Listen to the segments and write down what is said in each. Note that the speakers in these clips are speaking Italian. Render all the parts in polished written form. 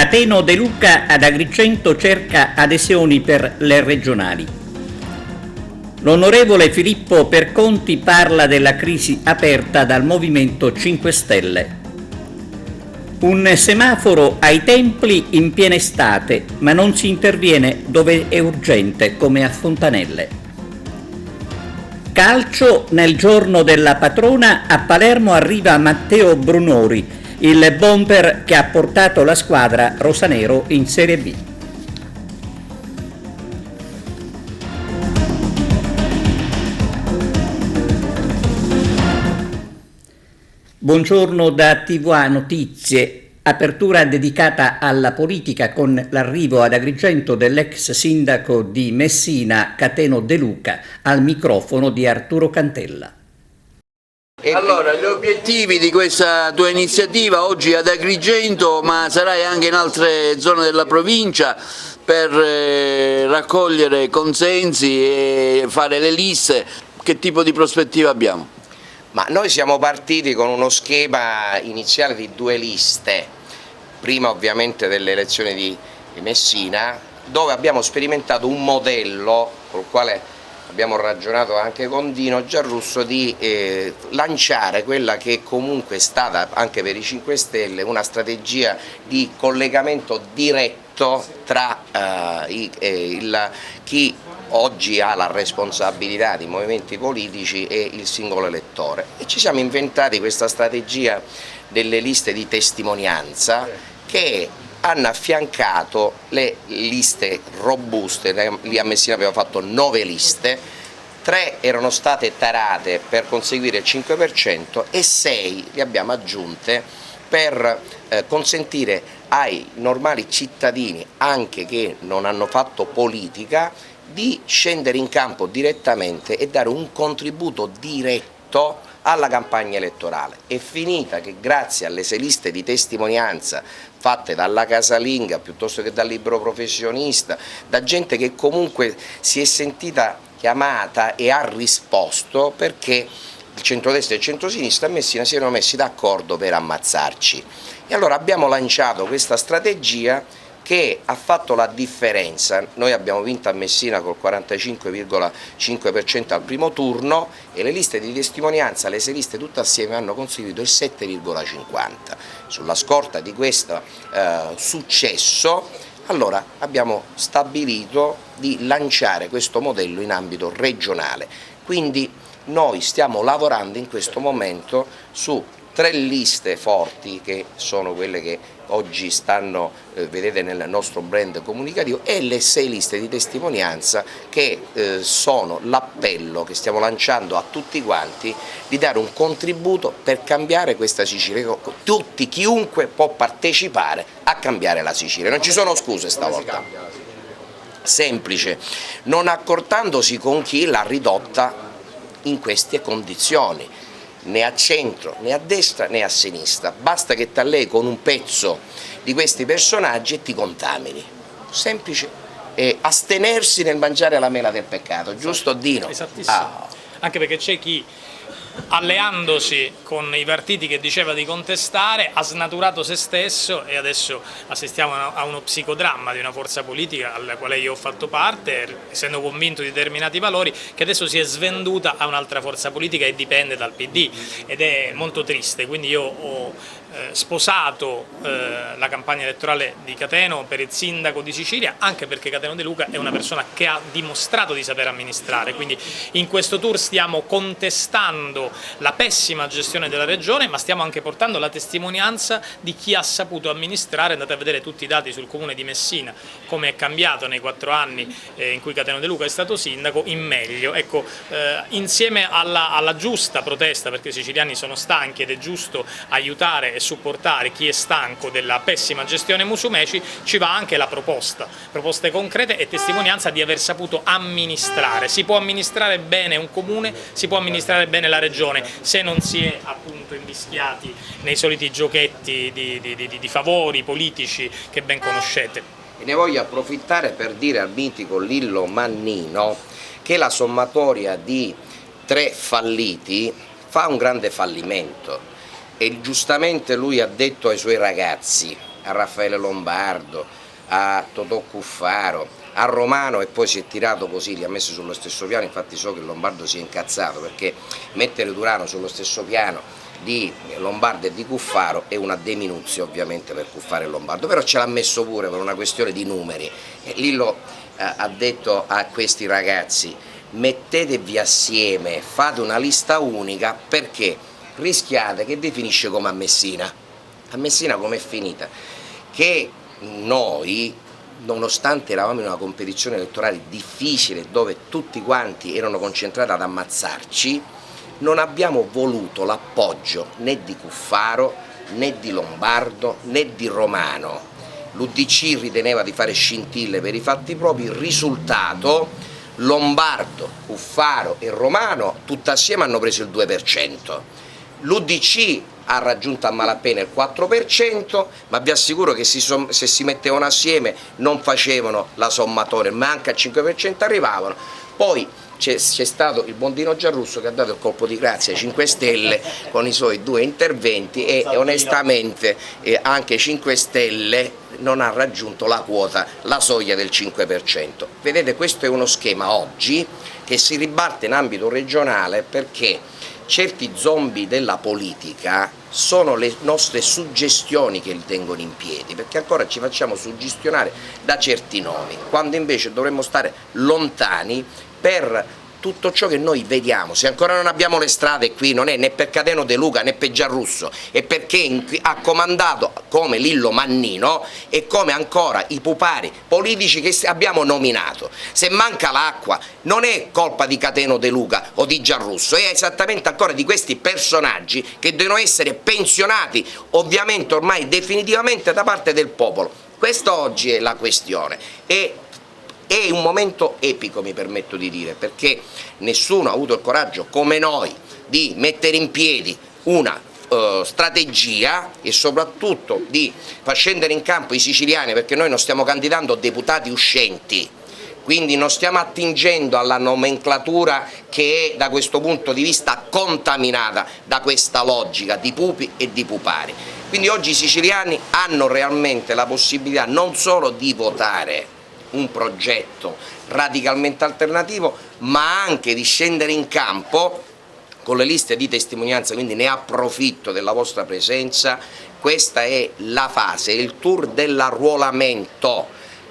Cateno De Luca ad Agrigento cerca adesioni per le regionali. L'onorevole Filippo Perconti parla della crisi aperta dal Movimento 5 Stelle. Un semaforo ai templi in piena estate, ma non si interviene dove è urgente, come a Fontanelle. Calcio nel giorno della patrona, a Palermo arriva Matteo Brunori, il bomber che ha portato la squadra rosanero in Serie B. Buongiorno da TVA Notizie, apertura dedicata alla politica con l'arrivo ad Agrigento dell'ex sindaco di Messina Cateno De Luca al microfono di Arturo Cantella. Allora, gli obiettivi di questa tua iniziativa oggi ad Agrigento, ma sarai anche in altre zone della provincia per raccogliere consensi e fare le liste, che tipo di prospettiva abbiamo? Ma noi siamo partiti con uno schema iniziale di 2 liste, prima ovviamente delle elezioni di Messina, dove abbiamo sperimentato un modello col quale abbiamo ragionato anche con Dino Giarrusso di lanciare quella che comunque è stata anche per i 5 Stelle una strategia di collegamento diretto tra chi oggi ha la responsabilità di movimenti politici e il singolo elettore, e ci siamo inventati questa strategia delle liste di testimonianza che hanno affiancato le liste robuste. Lì a Messina abbiamo fatto 9 liste, 3 erano state tarate per conseguire il 5% e 6 le abbiamo aggiunte per consentire ai normali cittadini, anche che non hanno fatto politica, di scendere in campo direttamente e dare un contributo diretto alla campagna elettorale. È finita che grazie alle 6 liste di testimonianza fatte dalla casalinga piuttosto che dal libero professionista, da gente che comunque si è sentita chiamata e ha risposto, perché il centrodestra e il centrosinistra a Messina si erano messi d'accordo per ammazzarci. E allora abbiamo lanciato questa strategia che ha fatto la differenza. Noi abbiamo vinto a Messina col 45,5% al primo turno e le liste di testimonianza, le 6 liste tutte assieme, hanno conseguito il 7,50%. Sulla scorta di questo successo, allora abbiamo stabilito di lanciare questo modello in ambito regionale. Quindi noi stiamo lavorando in questo momento su 3 liste forti, che sono quelle che oggi stanno, vedete, nel nostro brand comunicativo, e le 6 liste di testimonianza che sono l'appello che stiamo lanciando a tutti quanti di dare un contributo per cambiare questa Sicilia. Chiunque può partecipare a cambiare la Sicilia, non ci sono scuse stavolta. Semplice, non accordandosi con chi l'ha ridotta in queste condizioni, né a centro, né a destra, né a sinistra. Basta che ti allei con un pezzo di questi personaggi e ti contamini. Semplice, e astenersi nel mangiare la mela del peccato, giusto Dino? Esattissimo. Anche perché c'è chi, alleandosi con i partiti che diceva di contestare, ha snaturato se stesso, e adesso assistiamo a uno psicodramma di una forza politica alla quale io ho fatto parte, essendo convinto di determinati valori, che adesso si è svenduta a un'altra forza politica e dipende dal PD, ed è molto triste. Quindi io ho sposato la campagna elettorale di Cateno per il sindaco di Sicilia, anche perché Cateno De Luca è una persona che ha dimostrato di saper amministrare. Quindi in questo tour stiamo contestando la pessima gestione della regione, ma stiamo anche portando la testimonianza di chi ha saputo amministrare. Andate a vedere tutti i dati sul comune di Messina, come è cambiato nei 4 anni in cui Cateno De Luca è stato sindaco, in meglio. Ecco, insieme alla giusta protesta, perché i siciliani sono stanchi ed è giusto aiutare e supportare chi è stanco della pessima gestione Musumeci, ci va anche la proposte concrete e testimonianza di aver saputo amministrare. Si può amministrare bene un comune, si può amministrare bene la regione, se non si è appunto invischiati nei soliti giochetti di favori politici che ben conoscete. E ne voglio approfittare per dire al mitico Lillo Mannino che la sommatoria di 3 falliti fa un grande fallimento. E giustamente lui ha detto ai suoi ragazzi: a Raffaele Lombardo, a Totò Cuffaro, a Romano, e poi si è tirato così, li ha messi sullo stesso piano. Infatti so che Lombardo si è incazzato, perché mettere Turano sullo stesso piano di Lombardo e di Cuffaro è una deminuzia ovviamente per Cuffaro e Lombardo, però ce l'ha messo pure per una questione di numeri. Lillo ha detto a questi ragazzi: mettetevi assieme, fate una lista unica, perché rischiate che vi finisce come a Messina. A Messina com'è finita? Che noi, nonostante eravamo in una competizione elettorale difficile dove tutti quanti erano concentrati ad ammazzarci, non abbiamo voluto l'appoggio né di Cuffaro, né di Lombardo, né di Romano. L'UDC riteneva di fare scintille per i fatti propri. Il risultato: Lombardo, Cuffaro e Romano tutti assieme hanno preso il 2%. L'UDC ha raggiunto a malapena il 4%, ma vi assicuro che se si mettevano assieme non facevano la sommatoria, ma anche al 5% arrivavano. Poi c'è stato il Bondino Giarrusso che ha dato il colpo di grazia ai 5 Stelle con i suoi 2 interventi, e onestamente anche 5 Stelle non ha raggiunto la quota, la soglia del 5%. Vedete, questo è uno schema oggi che si ribatte in ambito regionale, perché certi zombie della politica sono le nostre suggestioni che li tengono in piedi, perché ancora ci facciamo suggestionare da certi nomi, quando invece dovremmo stare lontani per tutto ciò che noi vediamo. Se ancora non abbiamo le strade qui, non è né per Cateno De Luca né per Giarrusso, è perché ha comandato come Lillo Mannino e come ancora i pupari politici che abbiamo nominato. Se manca l'acqua non è colpa di Cateno De Luca o di Giarrusso, è esattamente ancora di questi personaggi che devono essere pensionati, ovviamente ormai definitivamente, da parte del popolo. Questa oggi è la questione. È un momento epico, mi permetto di dire, perché nessuno ha avuto il coraggio come noi di mettere in piedi una strategia e soprattutto di far scendere in campo i siciliani, perché noi non stiamo candidando deputati uscenti, quindi non stiamo attingendo alla nomenclatura che è da questo punto di vista contaminata da questa logica di pupi e di pupari. Quindi oggi i siciliani hanno realmente la possibilità non solo di votare un progetto radicalmente alternativo, ma anche di scendere in campo con le liste di testimonianza. Quindi ne approfitto della vostra presenza. Questa è la fase, il tour dell'arruolamento.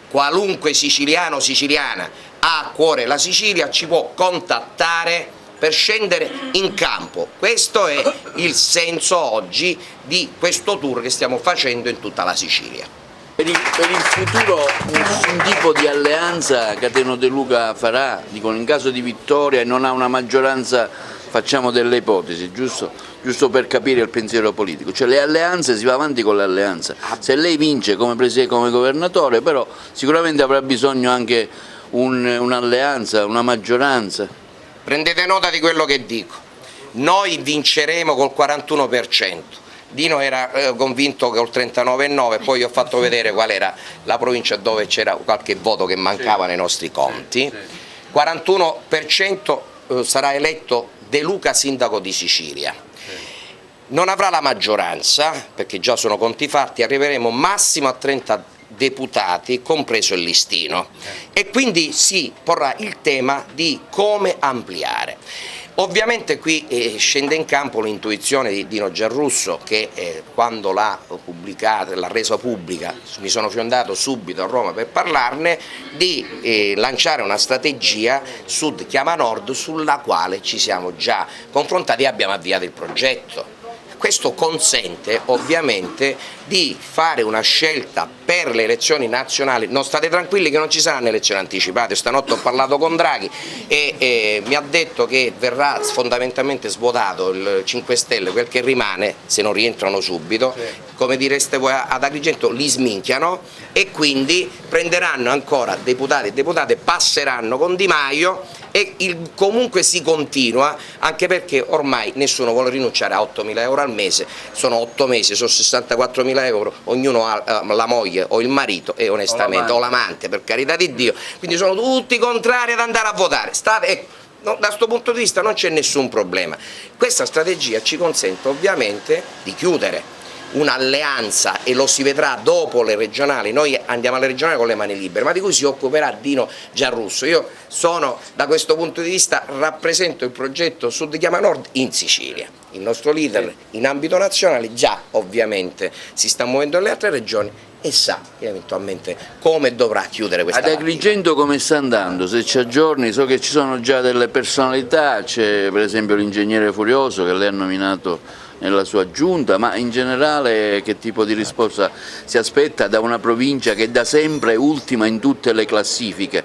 Qualunque siciliano o siciliana ha a cuore la Sicilia ci può contattare per scendere in campo. Questo è il senso oggi di questo tour che stiamo facendo in tutta la Sicilia. Per il futuro un tipo di alleanza Cateno De Luca farà? Dicono, in caso di vittoria e non ha una maggioranza, facciamo delle ipotesi, giusto per capire il pensiero politico. Cioè le alleanze, si va avanti con le alleanze. Se lei vince come governatore, però sicuramente avrà bisogno anche un'alleanza, una maggioranza. Prendete nota di quello che dico. Noi vinceremo col 41%. Dino era convinto che col 39,9, poi ho fatto vedere qual era la provincia dove c'era qualche voto che mancava nei nostri conti. 41% sarà eletto De Luca sindaco di Sicilia. Non avrà la maggioranza, perché già sono conti fatti, arriveremo massimo a 30 deputati, compreso il listino, e quindi si porrà il tema di come ampliare. Ovviamente qui scende in campo l'intuizione di Dino Giarrusso, che quando l'ha pubblicata, l'ha resa pubblica, mi sono fiondato subito a Roma per parlarne, di lanciare una strategia Sud chiama Nord, sulla quale ci siamo già confrontati e abbiamo avviato il progetto. Questo consente ovviamente di fare una scelta per le elezioni nazionali. Non state tranquilli che non ci saranno elezioni anticipate. Stanotte ho parlato con Draghi e mi ha detto che verrà fondamentalmente svuotato il 5 Stelle, quel che rimane, se non rientrano subito, come direste voi ad Agrigento, li sminchiano e quindi prenderanno ancora deputati e deputate, passeranno con Di Maio e comunque si continua, anche perché ormai nessuno vuole rinunciare a 8.000 euro al mese, sono 8 mesi, sono 64.000 euro, ognuno ha la moglie o il marito e onestamente o l'amante, per carità di Dio, quindi sono tutti contrari ad andare a votare. Da questo punto di vista non c'è nessun problema. Questa strategia ci consente ovviamente di chiudere un'alleanza, e lo si vedrà dopo le regionali. Noi andiamo alle regionali con le mani libere, ma di cui si occuperà Dino Giarrusso. Io sono, da questo punto di vista, rappresento il progetto Sud Chiama Nord in Sicilia. Il nostro leader in ambito nazionale già ovviamente si sta muovendo nelle altre regioni e sa eventualmente come dovrà chiudere questa partita. Ad Agrigento come sta andando? Se ci aggiorni, so che ci sono già delle personalità, c'è per esempio l'ingegnere Furioso che lei ha nominato nella sua giunta, ma in generale che tipo di risposta si aspetta da una provincia che da sempre è ultima in tutte le classifiche?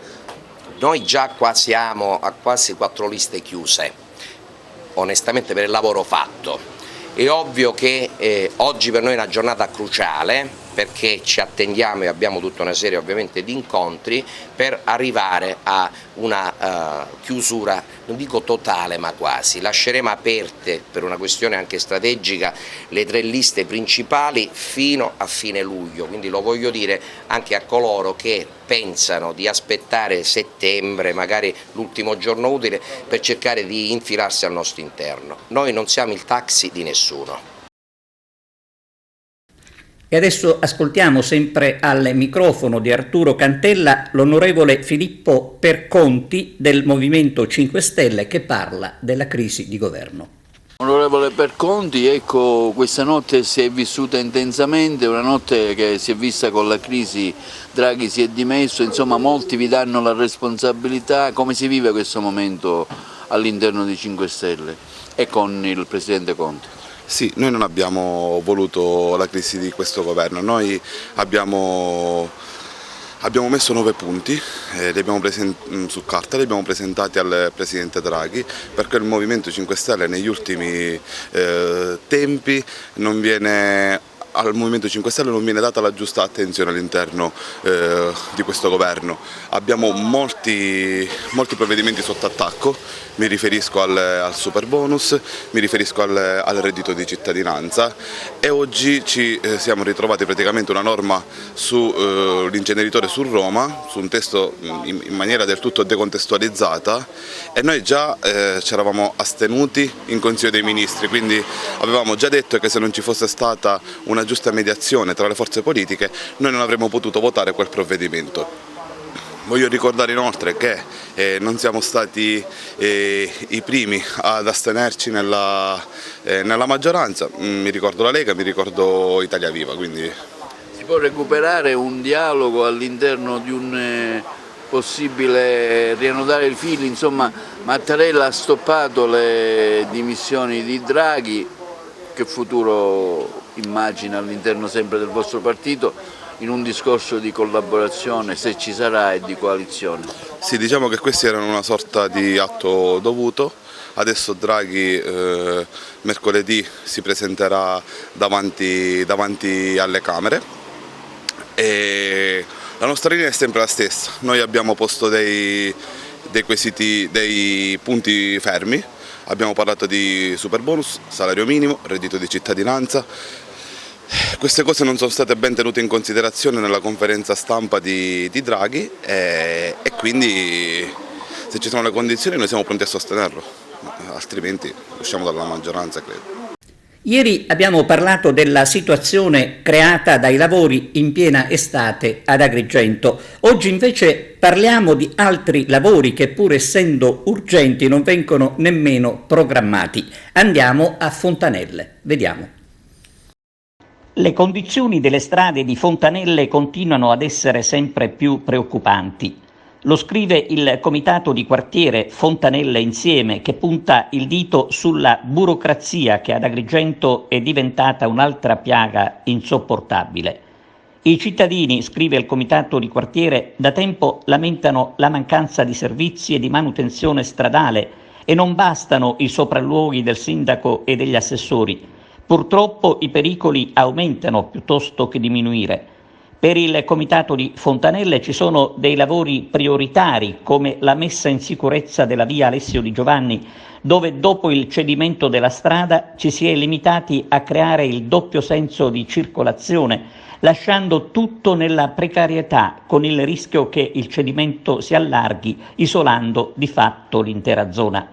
Noi già qua siamo a quasi 4 liste chiuse, onestamente, per il lavoro fatto. È ovvio che oggi per noi è una giornata cruciale, perché ci attendiamo e abbiamo tutta una serie ovviamente di incontri per arrivare a una chiusura, non dico totale ma quasi. Lasceremo aperte, per una questione anche strategica, le 3 liste principali fino a fine luglio, quindi lo voglio dire anche a coloro che pensano di aspettare settembre, magari l'ultimo giorno utile, per cercare di infilarsi al nostro interno. Noi non siamo il taxi di nessuno. E adesso ascoltiamo sempre al microfono di Arturo Cantella l'onorevole Filippo Perconti del Movimento 5 Stelle che parla della crisi di governo. Onorevole Perconti, ecco, questa notte si è vissuta intensamente, una notte che si è vista con la crisi, Draghi si è dimesso, insomma molti vi danno la responsabilità. Come si vive questo momento all'interno di 5 Stelle e con il Presidente Conte? Sì, noi non abbiamo voluto la crisi di questo governo, noi abbiamo messo 9 punti, su carta, li abbiamo presentati al Presidente Draghi, perché il Movimento 5 Stelle negli ultimi tempi al Movimento 5 Stelle non viene data la giusta attenzione all'interno di questo governo. Abbiamo molti provvedimenti sotto attacco, mi riferisco al super bonus, mi riferisco al reddito di cittadinanza, e oggi ci siamo ritrovati praticamente una norma sull'inceneritore su Roma, su un testo in maniera del tutto decontestualizzata, e noi già ci eravamo astenuti in Consiglio dei Ministri, quindi avevamo già detto che se non ci fosse stata una giusta mediazione tra le forze politiche noi non avremmo potuto votare quel provvedimento. Voglio ricordare inoltre che non siamo stati i primi ad astenerci nella maggioranza, mi ricordo la Lega, mi ricordo Italia Viva. Quindi si può recuperare un dialogo all'interno di un possibile riannodare i fili, insomma Mattarella ha stoppato le dimissioni di Draghi, che futuro immagina all'interno sempre del vostro partito in un discorso di collaborazione, se ci sarà, e di coalizione? Sì, diciamo che questi erano una sorta di atto dovuto. Adesso Draghi mercoledì si presenterà davanti alle Camere e la nostra linea è sempre la stessa. Noi abbiamo posto dei quesiti, dei punti fermi, abbiamo parlato di super bonus, salario minimo, reddito di cittadinanza. Queste cose non sono state ben tenute in considerazione nella conferenza stampa di Draghi e quindi se ci sono le condizioni noi siamo pronti a sostenerlo, altrimenti usciamo dalla maggioranza, credo. Ieri abbiamo parlato della situazione creata dai lavori in piena estate ad Agrigento. Oggi invece parliamo di altri lavori che, pur essendo urgenti, non vengono nemmeno programmati. Andiamo a Fontanelle, vediamo. Le condizioni delle strade di Fontanelle continuano ad essere sempre più preoccupanti. Lo scrive il comitato di quartiere Fontanelle Insieme, che punta il dito sulla burocrazia che ad Agrigento è diventata un'altra piaga insopportabile. I cittadini, scrive il comitato di quartiere, da tempo lamentano la mancanza di servizi e di manutenzione stradale e non bastano i sopralluoghi del sindaco e degli assessori. Purtroppo i pericoli aumentano piuttosto che diminuire. Per il comitato di Fontanelle ci sono dei lavori prioritari, come la messa in sicurezza della via Alessio Di Giovanni, dove dopo il cedimento della strada ci si è limitati a creare il doppio senso di circolazione, lasciando tutto nella precarietà, con il rischio che il cedimento si allarghi, isolando di fatto l'intera zona.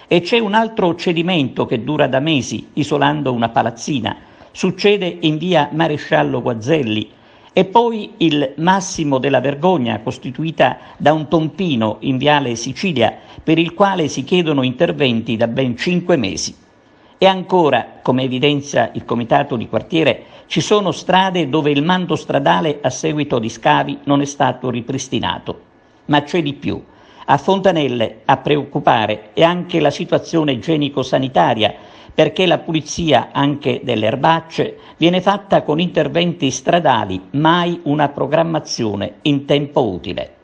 E c'è un altro cedimento che dura da mesi, isolando una palazzina. succede in via Maresciallo Guazelli, e poi il massimo della vergogna costituita da un tompino in viale Sicilia per il quale si chiedono interventi da ben 5 mesi. E ancora, come evidenzia il comitato di quartiere, ci sono strade dove il manto stradale a seguito di scavi non è stato ripristinato. Ma c'è di più. A Fontanelle a preoccupare è anche la situazione igienico-sanitaria, perché la pulizia anche delle erbacce viene fatta con interventi stradali, mai una programmazione in tempo utile.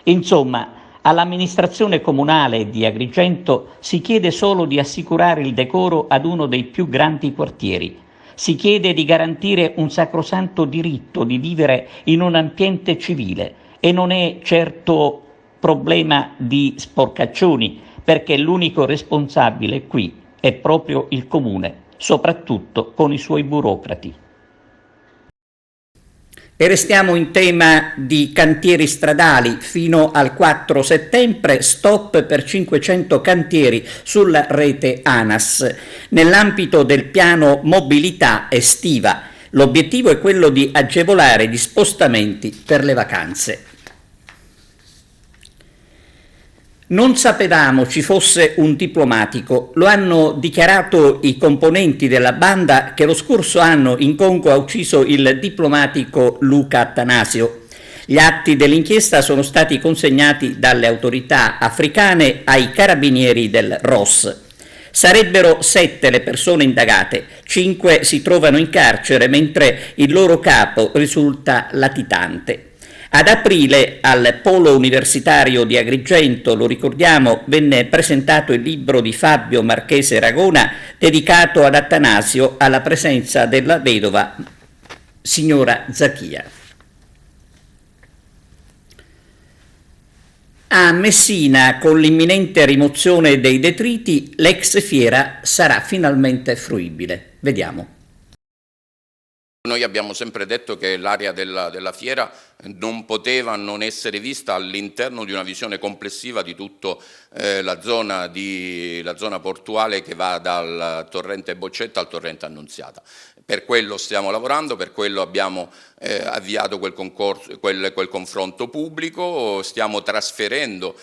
Insomma, all'amministrazione comunale di Agrigento si chiede solo di assicurare il decoro ad uno dei più grandi quartieri. Si chiede di garantire un sacrosanto diritto di vivere in un ambiente civile, e non è certo problema di sporcaccioni, perché l'unico responsabile qui è proprio il comune, soprattutto con i suoi burocrati. E restiamo in tema di cantieri stradali. Fino al 4 settembre stop per 500 cantieri sulla rete ANAS nell'ambito del piano mobilità estiva. L'obiettivo è quello di agevolare gli spostamenti per le vacanze. Non sapevamo ci fosse un diplomatico, lo hanno dichiarato i componenti della banda che lo scorso anno in Congo ha ucciso il diplomatico Luca Attanasio. Gli atti dell'inchiesta sono stati consegnati dalle autorità africane ai carabinieri del ROS. Sarebbero 7 le persone indagate, 5 si trovano in carcere mentre il loro capo risulta latitante. Ad aprile al Polo Universitario di Agrigento, lo ricordiamo, venne presentato il libro di Fabio Marchese Ragona dedicato ad Attanasio alla presenza della vedova signora Zachia. A Messina, con l'imminente rimozione dei detriti, l'ex fiera sarà finalmente fruibile. Vediamo. Noi abbiamo sempre detto che l'area della fiera non poteva non essere vista all'interno di una visione complessiva di tutta la zona portuale che va dal torrente Boccetta al torrente Annunziata. Per quello stiamo lavorando, per quello abbiamo avviato quel confronto pubblico, stiamo trasferendo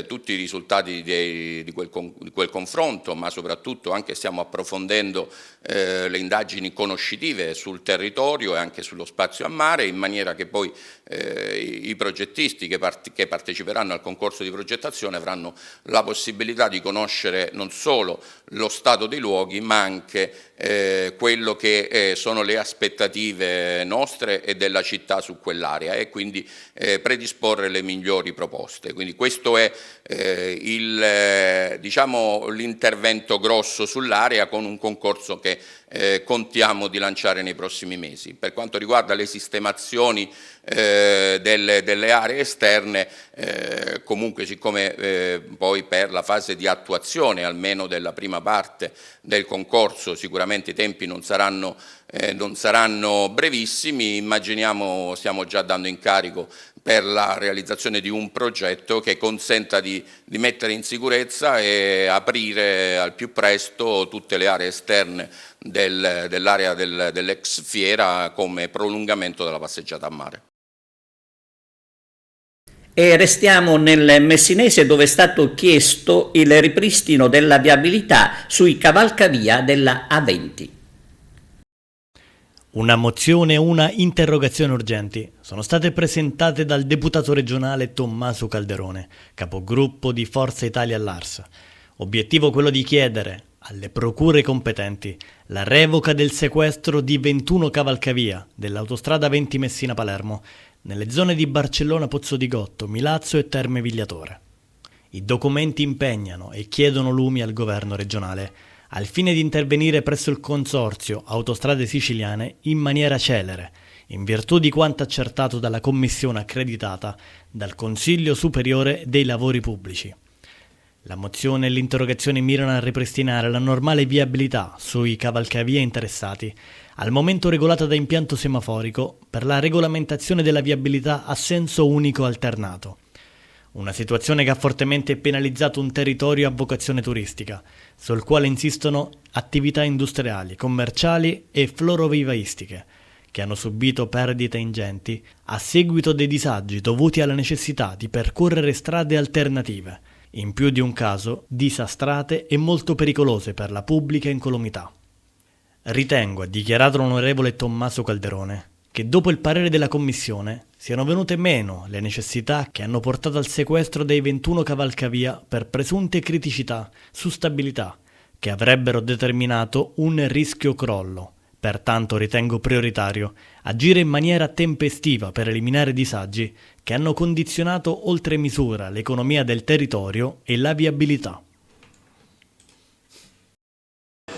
tutti i risultati di quel confronto, ma soprattutto anche stiamo approfondendo le indagini conoscitive sul territorio e anche sullo spazio a mare, in maniera che poi i progettisti che parteciperanno al concorso di progettazione avranno la possibilità di conoscere non solo lo stato dei luoghi, ma anche quello che sono le aspettative nostre e della città su quell'area, e quindi predisporre le migliori proposte. Quindi questo è l'intervento grosso sull'area, con un concorso che contiamo di lanciare nei prossimi mesi. Per quanto riguarda le sistemazioni delle aree esterne, comunque siccome poi per la fase di attuazione almeno della prima parte del concorso sicuramente i tempi non saranno brevissimi, immaginiamo, stiamo già dando incarico per la realizzazione di un progetto che consenta di mettere in sicurezza e aprire al più presto tutte le aree esterne dell'area dell'ex fiera come prolungamento della passeggiata a mare. E restiamo nel messinese, dove è stato chiesto il ripristino della viabilità sui cavalcavia della A20. Una mozione e una interrogazione urgenti sono state presentate dal deputato regionale Tommaso Calderone, capogruppo di Forza Italia all'Ars. Obiettivo quello di chiedere alle procure competenti la revoca del sequestro di 21 cavalcavia dell'autostrada 20 Messina-Palermo nelle zone di Barcellona Pozzo di Gotto, Milazzo e Terme Vigliatore. I documenti impegnano e chiedono lumi al governo regionale al fine di intervenire presso il consorzio Autostrade Siciliane in maniera celere, in virtù di quanto accertato dalla commissione accreditata dal Consiglio Superiore dei Lavori Pubblici. La mozione e l'interrogazione mirano a ripristinare la normale viabilità sui cavalcavia interessati, al momento regolata da impianto semaforico per la regolamentazione della viabilità a senso unico alternato. Una situazione che ha fortemente penalizzato un territorio a vocazione turistica, sul quale insistono attività industriali, commerciali e florovivaistiche, che hanno subito perdite ingenti a seguito dei disagi dovuti alla necessità di percorrere strade alternative, in più di un caso disastrate e molto pericolose per la pubblica incolumità. Ritengo, ha dichiarato l'onorevole Tommaso Calderone, che dopo il parere della Commissione siano venute meno le necessità che hanno portato al sequestro dei 21 cavalcavia per presunte criticità su stabilità che avrebbero determinato un rischio crollo. Pertanto ritengo prioritario agire in maniera tempestiva per eliminare disagi che hanno condizionato oltre misura l'economia del territorio e la viabilità.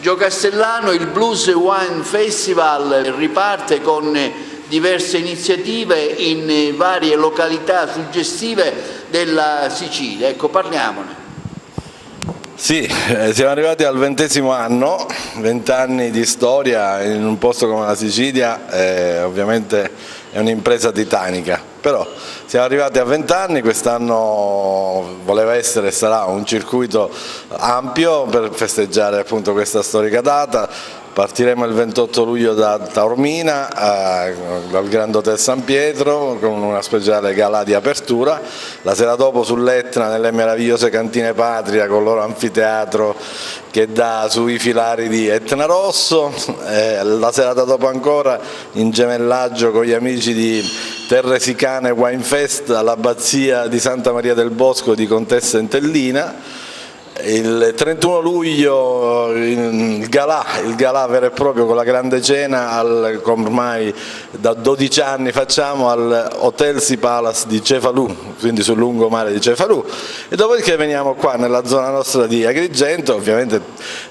Gio Castellano, il Blues Wine Festival riparte con diverse iniziative in varie località suggestive della Sicilia. Ecco, parliamone. Sì, siamo arrivati al 20° anno, 20 anni di storia in un posto come la Sicilia, ovviamente è un'impresa titanica, però siamo arrivati a 20 anni, quest'anno voleva essere e sarà un circuito ampio per festeggiare appunto questa storica data. Partiremo il 28 luglio da Taormina, dal Grand Hotel San Pietro, con una speciale gala di apertura. La sera dopo sull'Etna, nelle meravigliose cantine Patria, con il loro anfiteatro che dà sui filari di Etna Rosso. La serata dopo ancora in gemellaggio con gli amici di Terre Sicane Wine Fest all'abbazia di Santa Maria del Bosco di Contessa Entellina. Il 31 luglio il galà vero e proprio con la grande cena, come ormai da 12 anni facciamo, al Hotel Sea Palace di Cefalù, quindi sul lungomare di Cefalù, e dopodiché veniamo qua nella zona nostra di Agrigento. Ovviamente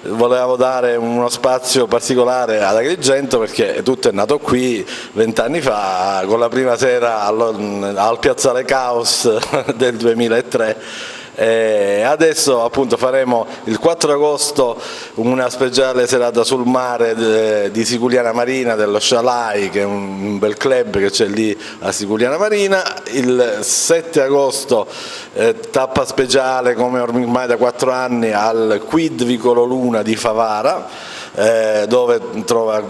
volevamo dare uno spazio particolare ad Agrigento perché tutto è nato qui 20 anni fa, con la prima sera al Piazzale Caos del 2003. Adesso appunto faremo il 4 agosto una speciale serata sul mare di Siculiana Marina, dello Scialai, che è un bel club che c'è lì a Siculiana Marina. Il 7 agosto tappa speciale, come ormai da 4 anni, al Quid Vicolo Luna di Favara, dove trova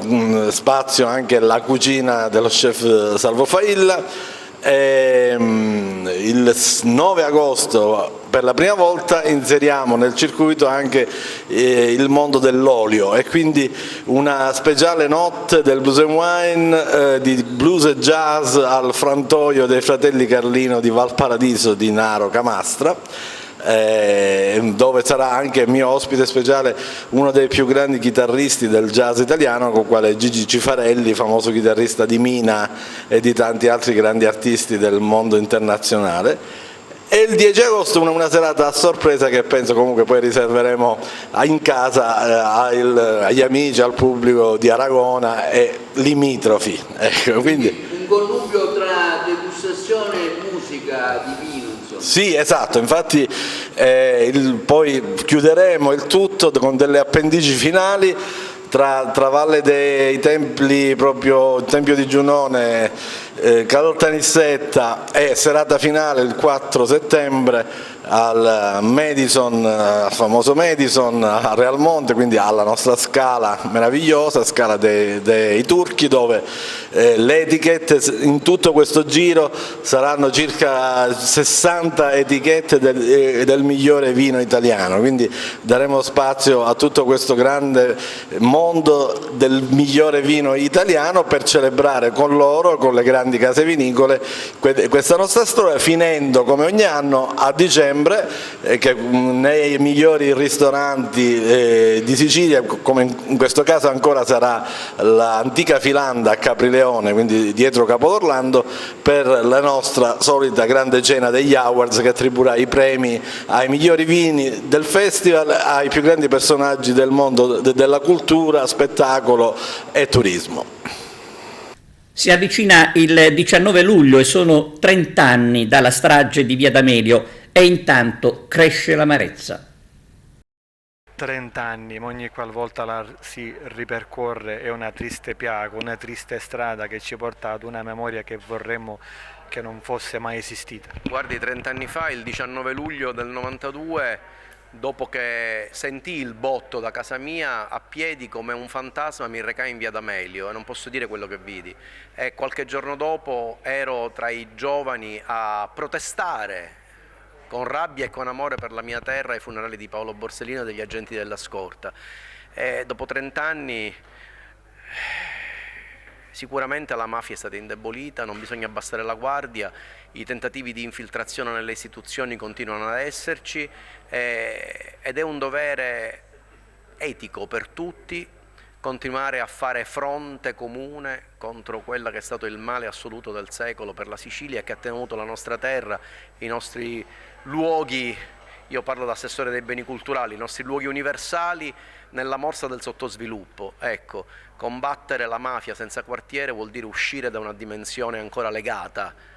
spazio anche la cucina dello chef Salvo Failla. Il 9 agosto per la prima volta inseriamo nel circuito anche il mondo dell'olio, e quindi una speciale notte del blues and wine, di blues e jazz al frantoio dei fratelli Carlino di Valparadiso di Naro Camastra, dove sarà anche mio ospite speciale uno dei più grandi chitarristi del jazz italiano, con quale Gigi Cifarelli, famoso chitarrista di Mina e di tanti altri grandi artisti del mondo internazionale. E il 10 agosto una serata a sorpresa che penso comunque poi riserveremo in casa agli amici, al pubblico di Aragona e limitrofi. Ecco, quindi un connubio tra degustazione e musica di vino. Sì, esatto, infatti poi chiuderemo il tutto con delle appendici finali tra Valle dei Templi, proprio il Tempio di Giunone, Calotta Nissetta, e serata finale il 4 settembre al Madison, al famoso Madison a Real Monte, quindi alla nostra scala meravigliosa, scala dei turchi, dove le etichette in tutto questo giro saranno circa 60 etichette del migliore vino italiano, quindi daremo spazio a tutto questo grande mondo del migliore vino italiano per celebrare con loro, con le grandi case vinicole, questa nostra storia, finendo come ogni anno a dicembre che nei migliori ristoranti di Sicilia, come in questo caso ancora sarà l'antica Filanda a Caprileone, quindi dietro Capodorlando, per la nostra solita grande cena degli Awards, che attribuirà i premi ai migliori vini del festival, ai più grandi personaggi del mondo della cultura, spettacolo e turismo. Si avvicina il 19 luglio e sono 30 anni dalla strage di Via D'Amelio, e intanto cresce l'amarezza. 30 anni, ogni qualvolta la si ripercorre è una triste piaga, una triste strada che ci porta ad una memoria che vorremmo che non fosse mai esistita. Guardi, 30 anni fa, il 19 luglio del 92, dopo che sentii il botto da casa mia, a piedi come un fantasma mi recai in via D'Amelio e non posso dire quello che vidi. E qualche giorno dopo ero tra i giovani a protestare con rabbia e con amore per la mia terra ai funerali di Paolo Borsellino e degli agenti della scorta. E dopo 30 anni sicuramente la mafia è stata indebolita, non bisogna abbassare la guardia, i tentativi di infiltrazione nelle istituzioni continuano ad esserci ed è un dovere etico per tutti continuare a fare fronte comune contro quello che è stato il male assoluto del secolo per la Sicilia, che ha tenuto la nostra terra, i nostri luoghi, io parlo da assessore dei beni culturali, i nostri luoghi universali nella morsa del sottosviluppo. Ecco, combattere la mafia senza quartiere vuol dire uscire da una dimensione ancora legata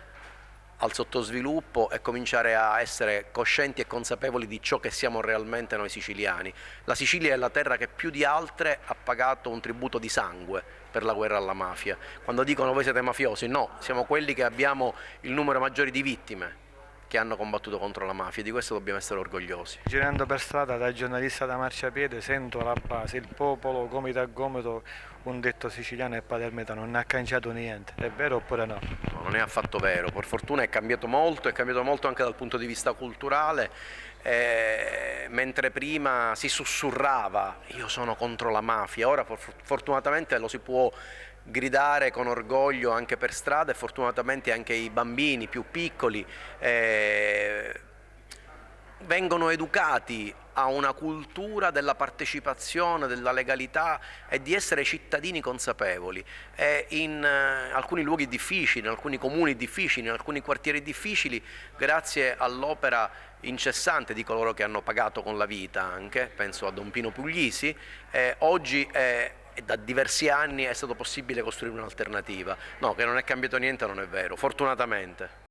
al sottosviluppo e cominciare a essere coscienti e consapevoli di ciò che siamo realmente noi siciliani. La Sicilia è la terra che più di altre ha pagato un tributo di sangue per la guerra alla mafia. Quando dicono voi siete mafiosi, no, siamo quelli che abbiamo il numero maggiore di vittime che hanno combattuto contro la mafia, di questo dobbiamo essere orgogliosi. Girando per strada da giornalista da marciapiede sento alla base il popolo gomito a gomito, un detto siciliano e palermitano, non ha cangiato niente, è vero oppure no? No, non è affatto vero, per fortuna è cambiato molto anche dal punto di vista culturale, mentre prima si sussurrava io sono contro la mafia, ora fortunatamente lo si può gridare con orgoglio anche per strada e fortunatamente anche i bambini più piccoli vengono educati a una cultura della partecipazione, della legalità e di essere cittadini consapevoli. E in alcuni luoghi difficili, in alcuni comuni difficili, in alcuni quartieri difficili, grazie all'opera incessante di coloro che hanno pagato con la vita anche, penso a Don Pino Puglisi, oggi da diversi anni è stato possibile costruire un'alternativa. No, che non è cambiato niente non è vero, fortunatamente.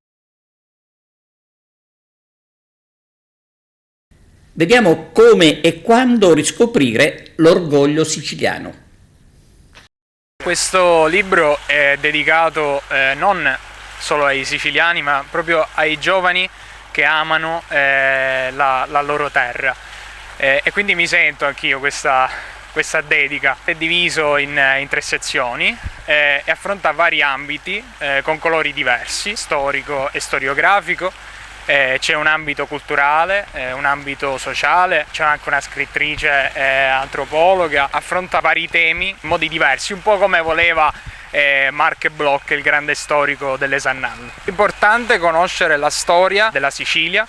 Vediamo come e quando riscoprire l'orgoglio siciliano. Questo libro è dedicato non solo ai siciliani, ma proprio ai giovani che amano la loro terra. E quindi mi sento anch'io questa dedica. È diviso in 3 sezioni e affronta vari ambiti con colori diversi, storico e storiografico. C'è un ambito culturale, un ambito sociale, c'è anche una scrittrice antropologa, affronta vari temi in modi diversi, un po' come voleva Marc Bloch, il grande storico dell'Esannal. È importante conoscere la storia della Sicilia,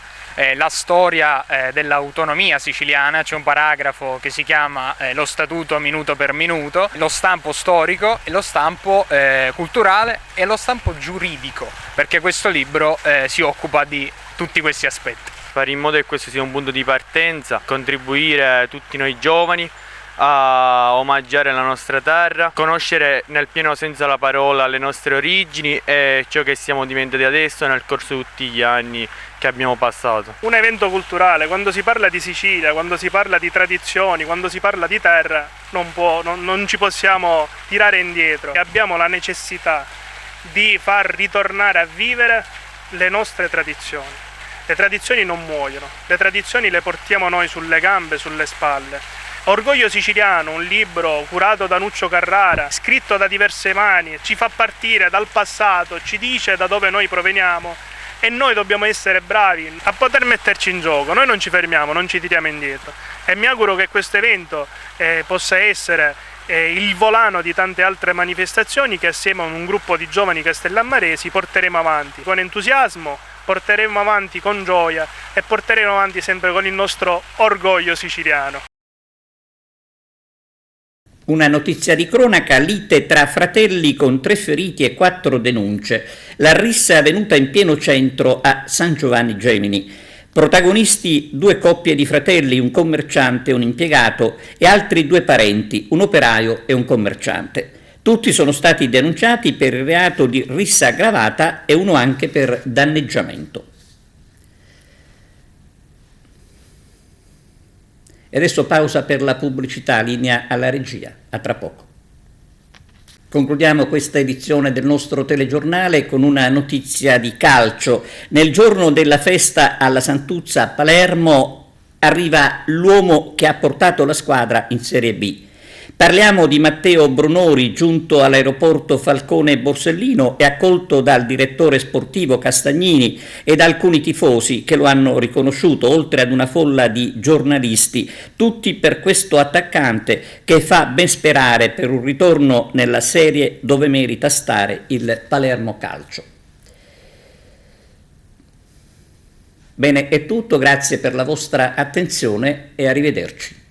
la storia dell'autonomia siciliana. C'è un paragrafo che si chiama lo statuto minuto per minuto, lo stampo storico, lo stampo culturale e lo stampo giuridico, perché questo libro si occupa di tutti questi aspetti. Fare in modo che questo sia un punto di partenza, contribuire tutti noi giovani a omaggiare la nostra terra, conoscere nel pieno senso della parola le nostre origini e ciò che siamo diventati adesso nel corso di tutti gli anni che abbiamo passato. Un evento culturale, quando si parla di Sicilia, quando si parla di tradizioni, quando si parla di terra, non ci possiamo tirare indietro. Abbiamo la necessità di far ritornare a vivere le nostre tradizioni. Le tradizioni non muoiono, le tradizioni le portiamo noi sulle gambe, sulle spalle. Orgoglio siciliano, un libro curato da Nuccio Carrara, scritto da diverse mani, ci fa partire dal passato, ci dice da dove noi proveniamo e noi dobbiamo essere bravi a poter metterci in gioco. Noi non ci fermiamo, non ci tiriamo indietro e mi auguro che questo evento possa essere il volano di tante altre manifestazioni che assieme a un gruppo di giovani castellammaresi porteremo avanti con entusiasmo, porteremo avanti con gioia e porteremo avanti sempre con il nostro orgoglio siciliano. Una notizia di cronaca: lite tra fratelli con 3 feriti e 4 denunce. La rissa è avvenuta in pieno centro a San Giovanni Gemini. Protagonisti 2 coppie di fratelli, un commerciante e un impiegato, e altri 2 parenti, un operaio e un commerciante. Tutti sono stati denunciati per il reato di rissa aggravata e uno anche per danneggiamento. E adesso pausa per la pubblicità, linea alla regia. A tra poco. Concludiamo questa edizione del nostro telegiornale con una notizia di calcio. Nel giorno della festa alla Santuzza a Palermo arriva l'uomo che ha portato la squadra in Serie B. Parliamo di Matteo Brunori, giunto all'aeroporto Falcone Borsellino e accolto dal direttore sportivo Castagnini e da alcuni tifosi che lo hanno riconosciuto, oltre ad una folla di giornalisti, tutti per questo attaccante che fa ben sperare per un ritorno nella serie dove merita stare il Palermo Calcio. Bene, è tutto, grazie per la vostra attenzione e arrivederci.